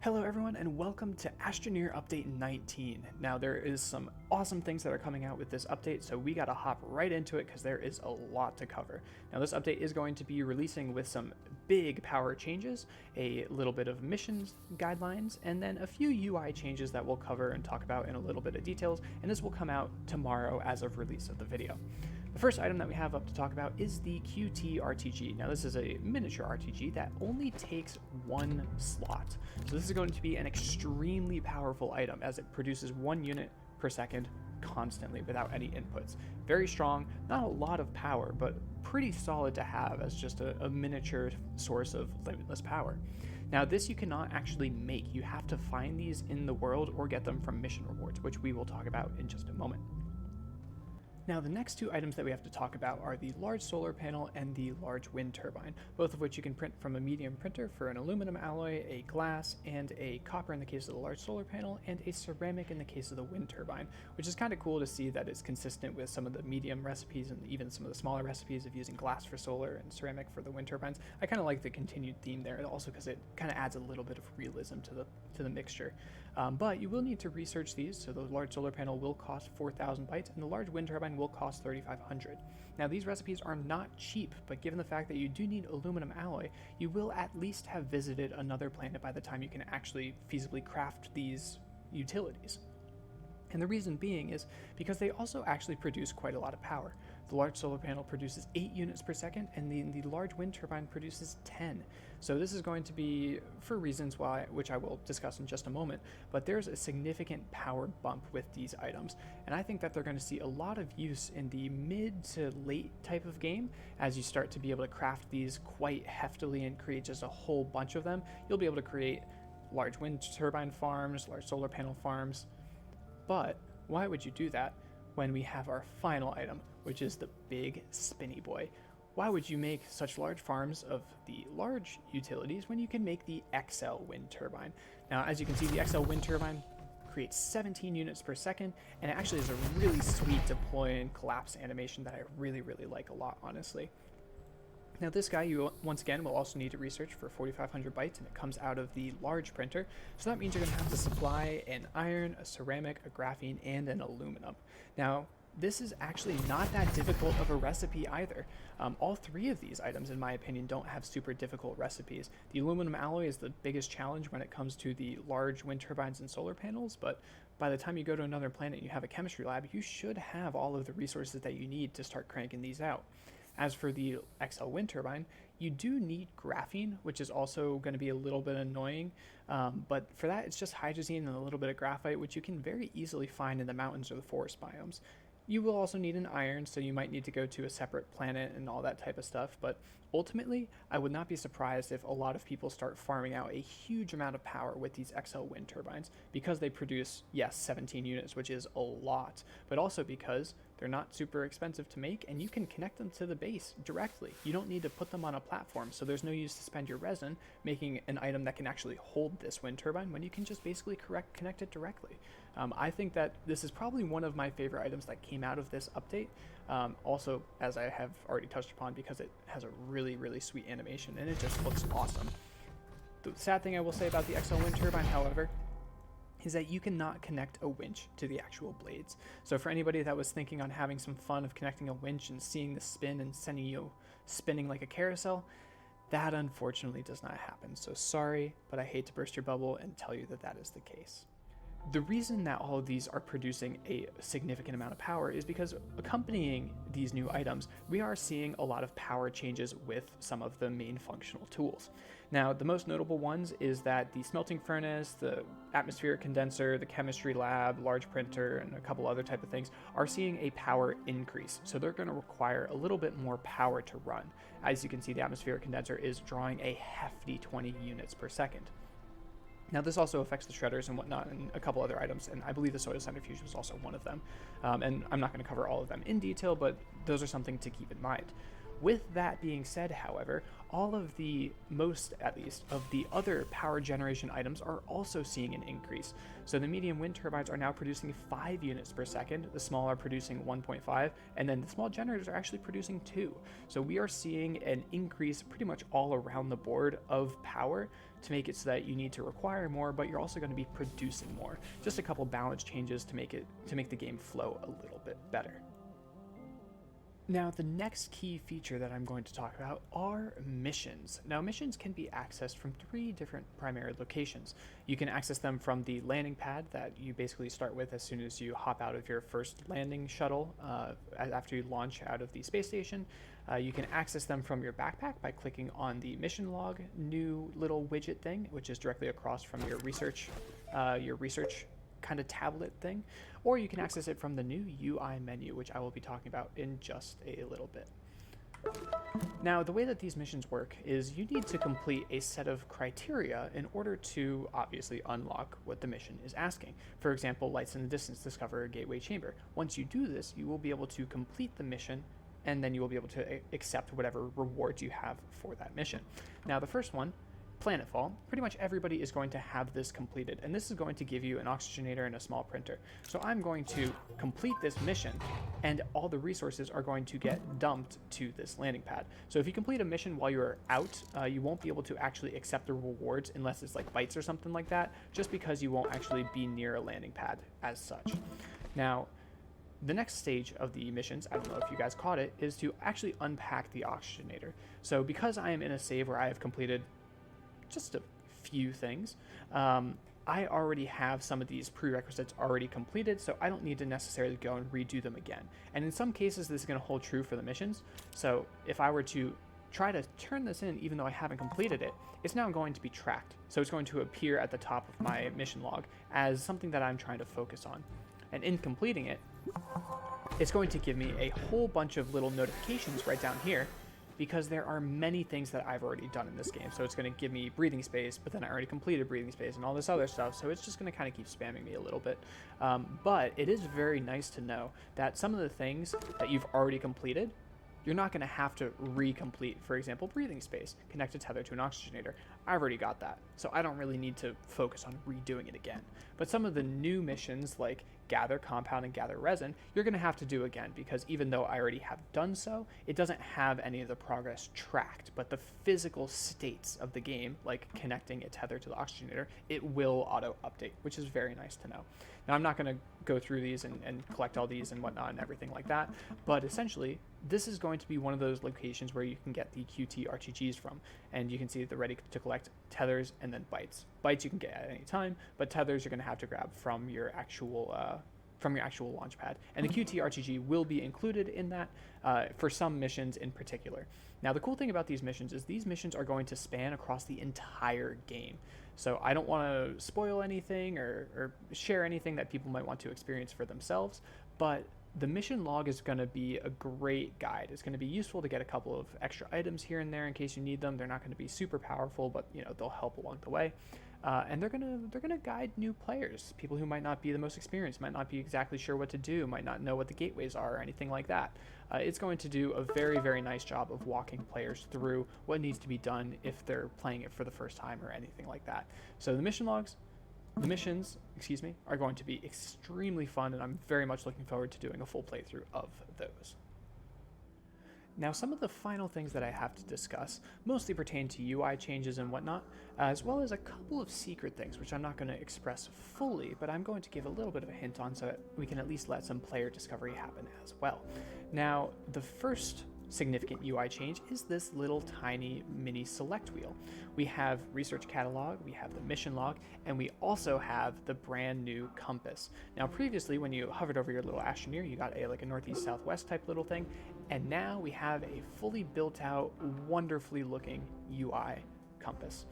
Hello everyone and welcome to Astroneer Update 19. Now there is some awesome things that are coming out with this update, so we gotta hop right into it because there is a lot to cover. Now this update is going to be releasing with some big power changes, a little bit of missions guidelines, and then a few UI changes that we'll cover and talk about in a little bit of details, and this will come out tomorrow as of release of the video. The first item that we have up to talk about is the QT RTG. Now this is a miniature RTG that only takes one slot. So this is going to be an extremely powerful item as it produces 1 unit per second constantly without any inputs. Very strong, not a lot of power, but pretty solid to have as just a miniature source of limitless power. Now this you cannot actually make. You have to find these in the world or get them from mission rewards, which we will talk about in just a moment. Now the next two items that we have to talk about are the large solar panel and the large wind turbine, both of which you can print from a medium printer for an aluminum alloy, a glass, and a copper in the case of the large solar panel, and a ceramic in the case of the wind turbine, which is kind of cool to see that it's consistent with some of the medium recipes and even some of the smaller recipes of using glass for solar and ceramic for the wind turbines. I kind of like the continued theme there, also because it kind of adds a little bit of realism to the mixture. But you will need to research these, so the large solar panel will cost 4,000 bytes, and the large wind turbine will cost 3,500. Now these recipes are not cheap, but given the fact that you do need aluminum alloy, you will at least have visited another planet by the time you can actually feasibly craft these utilities. And the reason being is because they also actually produce quite a lot of power. The large solar panel produces 8 units per second, and the large wind turbine produces 10. So this is going to be for reasons why, which I will discuss in just a moment, but there's a significant power bump with these items. And I think that they're going to see a lot of use in the mid to late type of game as you start to be able to craft these quite heftily and create just a whole bunch of them. You'll be able to create large wind turbine farms, large solar panel farms. But why would you do that when we have our final item, which is the big spinny boy? Why would you make such large farms of the large utilities when you can make the XL wind turbine? Now, as you can see, the XL wind turbine creates 17 units per second, and it actually is a really sweet deploy and collapse animation that I really like a lot, honestly. Now this guy, you once again will also need to research for 4,500 bytes, and it comes out of the large printer, so that means you're going to have to supply an iron, a ceramic, a graphene, and an aluminum. Now this is actually not that difficult of a recipe either. All three of these items, in my opinion, don't have super difficult recipes. The aluminum alloy is the biggest challenge when it comes to the large wind turbines and solar panels, but by the time you go to another planet and you have a chemistry lab, you should have all of the resources that you need to start cranking these out. As for the XL wind turbine, you do need graphene, which is also going to be a little bit annoying, but for that it's just hydrazine and a little bit of graphite, which you can very easily find in the mountains or the forest biomes. You will also need an iron, so you might need to go to a separate planet and all that type of stuff, but ultimately, I would not be surprised if a lot of people start farming out a huge amount of power with these XL wind turbines, because they produce, yes, 17 units, which is a lot, but also because they're not super expensive to make, and you can connect them to the base directly. You don't need to put them on a platform, so there's no use to spend your resin making an item that can actually hold this wind turbine when you can just basically connect it directly. I think that this is probably one of my favorite items that came out of this update. Also, as I have already touched upon, because it has a really sweet animation and it just looks awesome. The sad thing I will say about the XL wind turbine, however, is that you cannot connect a winch to the actual blades. So for anybody that was thinking on having some fun of connecting a winch and seeing the spin and sending you spinning like a carousel, that unfortunately does not happen. So sorry, but I hate to burst your bubble and tell you that that is the case. The reason that all of these are producing a significant amount of power is because accompanying these new items, we are seeing a lot of power changes with some of the main functional tools. Now, the most notable ones is that the smelting furnace, the atmospheric condenser, the chemistry lab, large printer, and a couple other type of things are seeing a power increase. So they're going to require a little bit more power to run. As you can see, the atmospheric condenser is drawing a hefty 20 units per second. Now this also affects the shredders and whatnot and a couple other items, and I believe the soda centrifuge was also one of them. And I'm not going to cover all of them in detail, but those are something to keep in mind. With that being said, however, all of the, most at least, of the other power generation items are also seeing an increase. So the medium wind turbines are now producing 5 units per second, the small are producing 1.5, and then the small generators are actually producing 2. So we are seeing an increase pretty much all around the board of power to make it so that you need to require more, but you're also going to be producing more. Just a couple balance changes to make the game flow a little bit better. Now, the next key feature that I'm going to talk about are missions. Now, missions can be accessed from 3 different primary locations. You can access them from the landing pad that you basically start with as soon as you hop out of your first landing shuttle after you launch out of the space station. You can access them from your backpack by clicking on the mission log new little widget thing, which is directly across from your research kind of tablet thing, or you can access it from the new UI menu, which I will be talking about in just a little bit. Now, the way that these missions work is you need to complete a set of criteria in order to obviously unlock what the mission is asking. For example, lights in the distance, discover a gateway chamber. Once you do this, you will be able to complete the mission, and then you will be able to accept whatever rewards you have for that mission. Now, the first one, Planetfall, pretty much everybody is going to have this completed, and this is going to give you an oxygenator and a small printer. So I'm going to complete this mission, and all the resources are going to get dumped to this landing pad. So if you complete a mission while you're out, you won't be able to actually accept the rewards unless it's like bytes or something like that, just because you won't actually be near a landing pad as such. Now, the next stage of the missions, I don't know if you guys caught it, is to actually unpack the oxygenator. So because I am in a save where I have completed just a few things, I already have some of these prerequisites already completed, so I don't need to necessarily go and redo them again. And in some cases, this is going to hold true for the missions. So if I were to try to turn this in, even though I haven't completed it, it's now going to be tracked. So it's going to appear at the top of my mission log as something that I'm trying to focus on. And in completing it, it's going to give me a whole bunch of little notifications right down here, because there are many things that I've already done in this game. So it's going to give me breathing space, but then I already completed breathing space and all this other stuff. So it's just going to kind of keep spamming me a little bit. But it is very nice to know that some of the things that you've already completed, you're not going to have to recomplete. For example, breathing space, connect a tether to an oxygenator. I've already got that, so I don't really need to focus on redoing it again. But some of the new missions, like gather compound and gather resin, you're going to have to do again, because even though I already have done so, it doesn't have any of the progress tracked, but the physical states of the game, like connecting a tether to the oxygenator, it will auto update, which is very nice to know. Now, I'm not going to go through these and collect all these and whatnot and everything like that, but essentially this is going to be one of those locations where you can get the QT RTGs from, and you can see the ready to collect tethers and then bytes. Bytes you can get at any time, but tethers you're going to have to grab from your actual launch pad, and the QT RTG will be included in that for some missions in particular. Now, the cool thing about these missions is these missions are going to span across the entire game. So I don't want to spoil anything or share anything that people might want to experience for themselves, but the mission log is going to be a great guide. It's going to be useful to get a couple of extra items here and there in case you need them. They're not going to be super powerful, but they'll help along the way. And they're gonna guide new players, people who might not be the most experienced, might not be exactly sure what to do, might not know what the gateways are or anything like that. It's going to do a very, very nice job of walking players through what needs to be done if they're playing it for the first time or anything like that. So the missions, are going to be extremely fun, and I'm very much looking forward to doing a full playthrough of those. Now, some of the final things that I have to discuss mostly pertain to UI changes and whatnot, as well as a couple of secret things, which I'm not going to express fully, but I'm going to give a little bit of a hint on so that we can at least let some player discovery happen as well. Now, the first significant UI change is this little tiny mini select wheel. We have research catalog, we have the mission log, and we also have the brand new compass. Now, previously when you hovered over your little Astroneer, you got like a northeast southwest type little thing, and now we have a fully built out, wonderfully looking UI compass.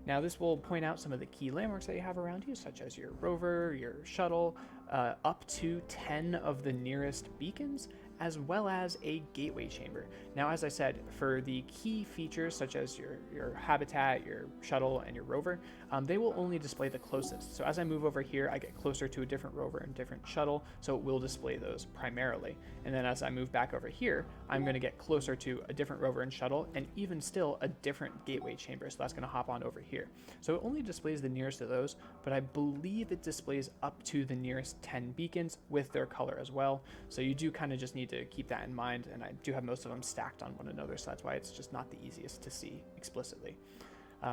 Now, this will point out some of the key landmarks that you have around you, such as your rover, your shuttle, up to 10 of the nearest beacons, as well as a gateway chamber. Now, as I said, for the key features such as your habitat, your shuttle, and your rover, they will only display the closest. So as I move over here, I get closer to a different rover and different shuttle, so it will display those primarily. And then as I move back over here, I'm going to get closer to a different rover and shuttle, and even still a different gateway chamber, so that's going to hop on over here. So it only displays the nearest of those, but I believe it displays up to the nearest 10 beacons with their color as well. So you do kind of just need to keep that in mind, and I do have most of them stacked on one another, so that's why it's just not the easiest to see explicitly.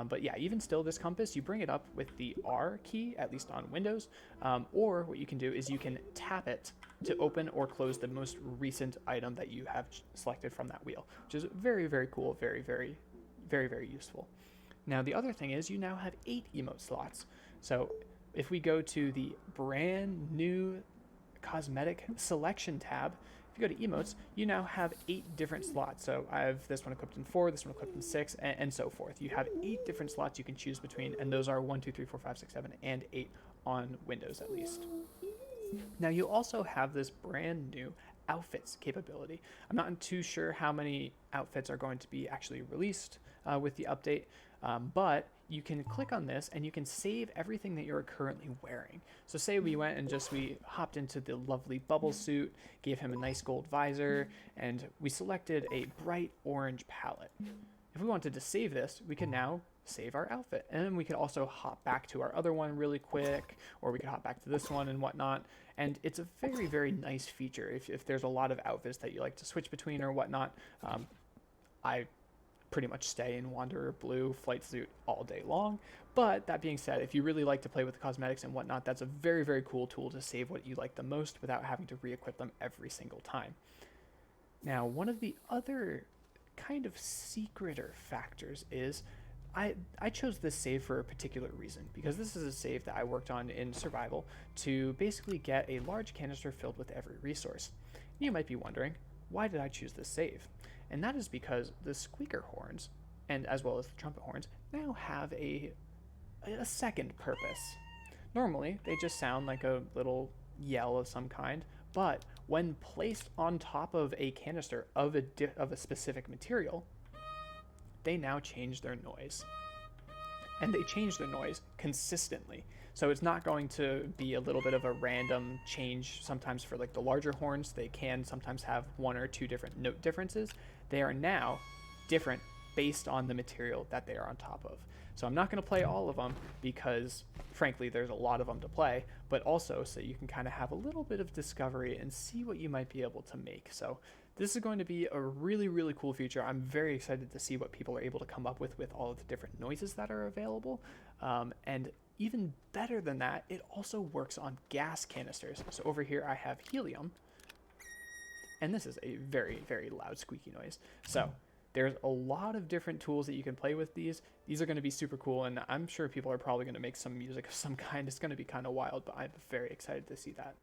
But yeah, even still, this compass, you bring it up with the R key, at least on Windows, or what you can do is you can tap it to open or close the most recent item that you have selected from that wheel, which is very, very cool, very, very, very, very useful. Now, the other thing is you now have 8 emote slots. So if we go to the brand new cosmetic selection tab, if you go to emotes, you now have 8 different slots. So I have this one equipped in 4, this one equipped in 6, and so forth. You have 8 different slots you can choose between, and those are 1, 2, 3, 4, 5, 6, 7, and 8 on Windows at least. Now you also have this brand new outfits capability. I'm not too sure how many outfits are going to be actually released with the update, but you can click on this and you can save everything that you're currently wearing. So say we went and we hopped into the lovely bubble suit, gave him a nice gold visor, and we selected a bright orange palette. If we wanted to save this, we can now save our outfit, and then we could also hop back to our other one really quick, or we could hop back to this one and whatnot. And it's a very, very nice feature if there's a lot of outfits that you like to switch between or whatnot. I pretty much stay in Wanderer Blue flight suit all day long. But that being said, if you really like to play with the cosmetics and whatnot, that's a very, very cool tool to save what you like the most without having to re-equip them every single time. Now, one of the other kind of secreter factors is I chose this save for a particular reason, because this is a save that I worked on in survival to basically get a large canister filled with every resource. You might be wondering, why did I choose this save? And that is because the squeaker horns, and as well as the trumpet horns, now have a second purpose. Normally, they just sound like a little yell of some kind, but when placed on top of a canister of a specific material, they now change their noise. And they change their noise consistently. So it's not going to be a little bit of a random change. Sometimes for like the larger horns, they can sometimes have 1 or 2 different note differences. They are now different based on the material that they are on top of. So I'm not going to play all of them because, frankly, there's a lot of them to play, but also so you can kind of have a little bit of discovery and see what you might be able to make. So this is going to be a really, really cool feature. I'm very excited to see what people are able to come up with all of the different noises that are available. And even better than that, it also works on gas canisters. So over here I have helium, and this is a very, very loud squeaky noise. So there's a lot of different tools that you can play with these. These are going to be super cool, and I'm sure people are probably going to make some music of some kind. It's going to be kind of wild, but I'm very excited to see that.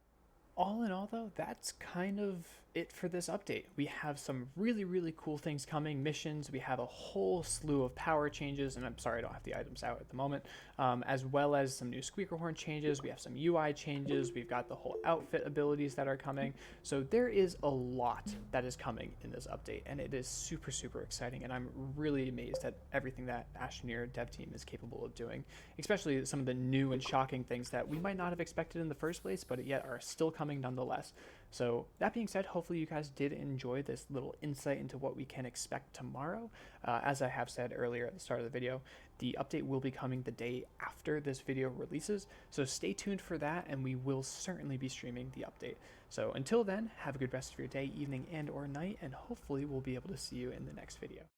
All in all, though, that's kind of it for this update. We have some really, really cool things coming, missions. We have a whole slew of power changes, and I'm sorry I don't have the items out at the moment, as well as some new squeaker horn changes. We have some UI changes. We've got the whole outfit abilities that are coming. So there is a lot that is coming in this update, and it is super, super exciting, and I'm really amazed at everything that Astroneer dev team is capable of doing, especially some of the new and shocking things that we might not have expected in the first place, but yet are still coming nonetheless. So that being said, hopefully you guys did enjoy this little insight into what we can expect tomorrow. As I have said earlier at the start of the video, the update will be coming the day after this video releases, so stay tuned for that, and we will certainly be streaming the update. So until then, have a good rest of your day, evening, and or night, and hopefully we'll be able to see you in the next video.